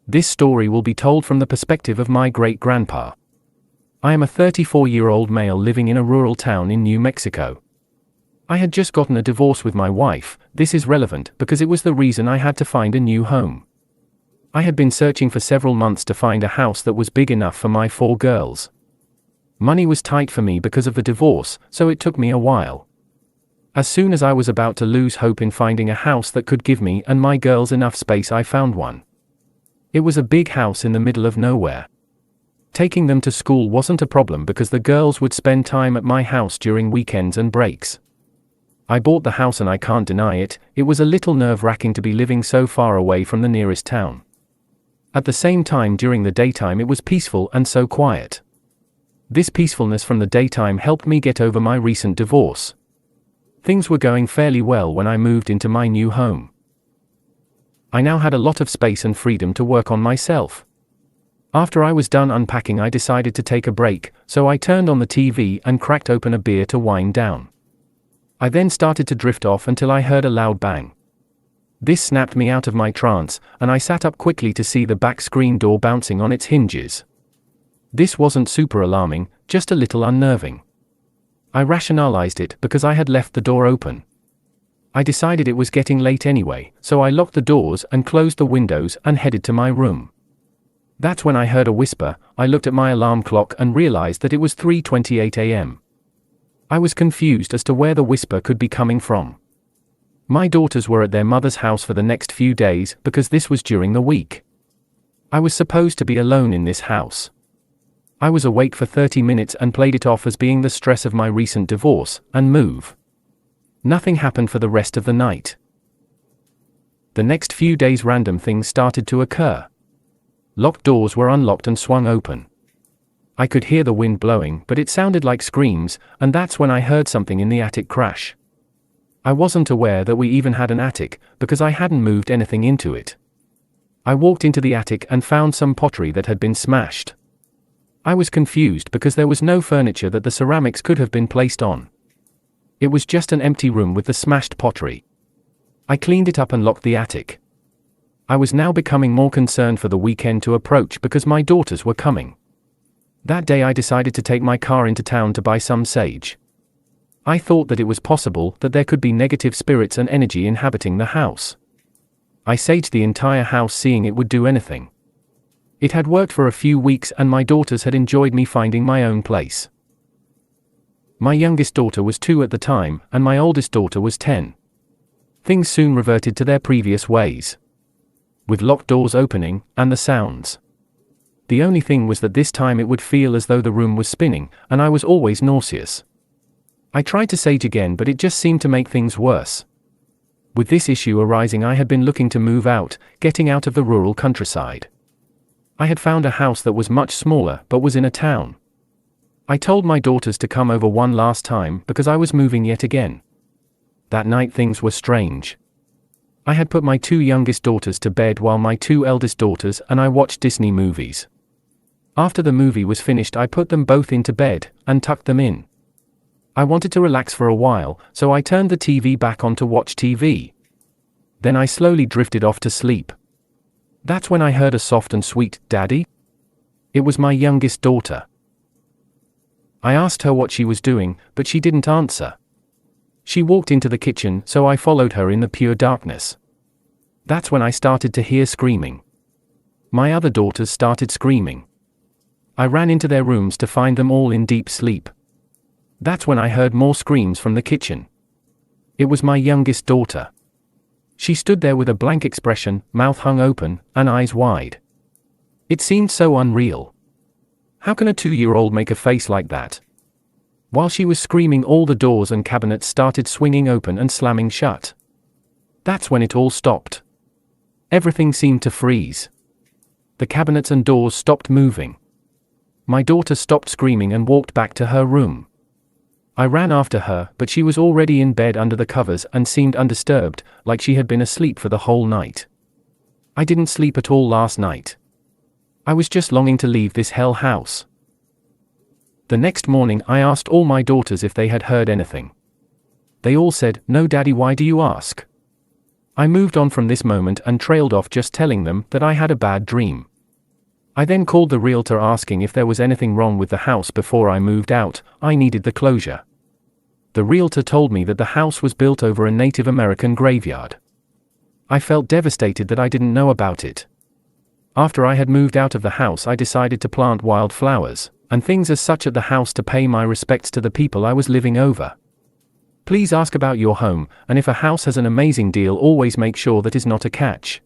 This story will be told from the perspective of my great-grandpa. I am a 34-year-old male living in a rural town in New Mexico. I had just gotten a divorce with my wife. This is relevant because it was the reason I had to find a new home. I had been searching for several months to find a house that was big enough for my 4 girls. Money was tight for me because of the divorce, so it took me a while. As soon as I was about to lose hope in finding a house that could give me and my girls enough space, I found one. It was a big house in the middle of nowhere. Taking them to school wasn't a problem because the girls would spend time at my house during weekends and breaks. I bought the house and I can't deny it, it was a little nerve-wracking to be living so far away from the nearest town. At the same time, during the daytime it was peaceful and so quiet. This peacefulness from the daytime helped me get over my recent divorce. Things were going fairly well when I moved into my new home. I now had a lot of space and freedom to work on myself. After I was done unpacking, I decided to take a break, so I turned on the TV and cracked open a beer to wind down. I then started to drift off until I heard a loud bang. This snapped me out of my trance, and I sat up quickly to see the back screen door bouncing on its hinges. This wasn't super alarming, just a little unnerving. I rationalized it because I had left the door open. I decided it was getting late anyway, so I locked the doors and closed the windows and headed to my room. That's when I heard a whisper. I looked at my alarm clock and realized that it was 3:28 a.m. I was confused as to where the whisper could be coming from. My daughters were at their mother's house for the next few days because this was during the week. I was supposed to be alone in this house. I was awake for 30 minutes and played it off as being the stress of my recent divorce and move. Nothing happened for the rest of the night. The next few days, random things started to occur. Locked doors were unlocked and swung open. I could hear the wind blowing, but it sounded like screams, and that's when I heard something in the attic crash. I wasn't aware that we even had an attic, because I hadn't moved anything into it. I walked into the attic and found some pottery that had been smashed. I was confused because there was no furniture that the ceramics could have been placed on. It was just an empty room with the smashed pottery. I cleaned it up and locked the attic. I was now becoming more concerned for the weekend to approach because my daughters were coming. That day I decided to take my car into town to buy some sage. I thought that it was possible that there could be negative spirits and energy inhabiting the house. I saged the entire house, seeing it would do anything. It had worked for a few weeks and my daughters had enjoyed me finding my own place. My youngest daughter was 2 at the time and my oldest daughter was 10. Things soon reverted to their previous ways, with locked doors opening and the sounds. The only thing was that this time it would feel as though the room was spinning, and I was always nauseous. I tried to sage again, but it just seemed to make things worse. With this issue arising, I had been looking to move out, getting out of the rural countryside. I had found a house that was much smaller but was in a town. I told my daughters to come over one last time because I was moving yet again. That night things were strange. I had put my 2 youngest daughters to bed while my 2 eldest daughters and I watched Disney movies. After the movie was finished, I put them both into bed and tucked them in. I wanted to relax for a while, so I turned the TV back on to watch TV. Then I slowly drifted off to sleep. That's when I heard a soft and sweet "Daddy?" It was my youngest daughter. I asked her what she was doing, but she didn't answer. She walked into the kitchen, so I followed her in the pure darkness. That's when I started to hear screaming. My other daughters started screaming. I ran into their rooms to find them all in deep sleep. That's when I heard more screams from the kitchen. It was my youngest daughter. She stood there with a blank expression, mouth hung open, and eyes wide. It seemed so unreal. How can a 2-year-old make a face like that? While she was screaming, all the doors and cabinets started swinging open and slamming shut. That's when it all stopped. Everything seemed to freeze. The cabinets and doors stopped moving. My daughter stopped screaming and walked back to her room. I ran after her, but she was already in bed under the covers and seemed undisturbed, like she had been asleep for the whole night. I didn't sleep at all last night. I was just longing to leave this hell house. The next morning I asked all my daughters if they had heard anything. They all said, "No, Daddy, why do you ask?" I moved on from this moment and trailed off, just telling them that I had a bad dream. I then called the realtor asking if there was anything wrong with the house before I moved out. I needed the closure. The realtor told me that the house was built over a Native American graveyard. I felt devastated that I didn't know about it. After I had moved out of the house, I decided to plant wildflowers and things as such at the house to pay my respects to the people I was living over. Please ask about your home, and if a house has an amazing deal, always make sure that is not a catch.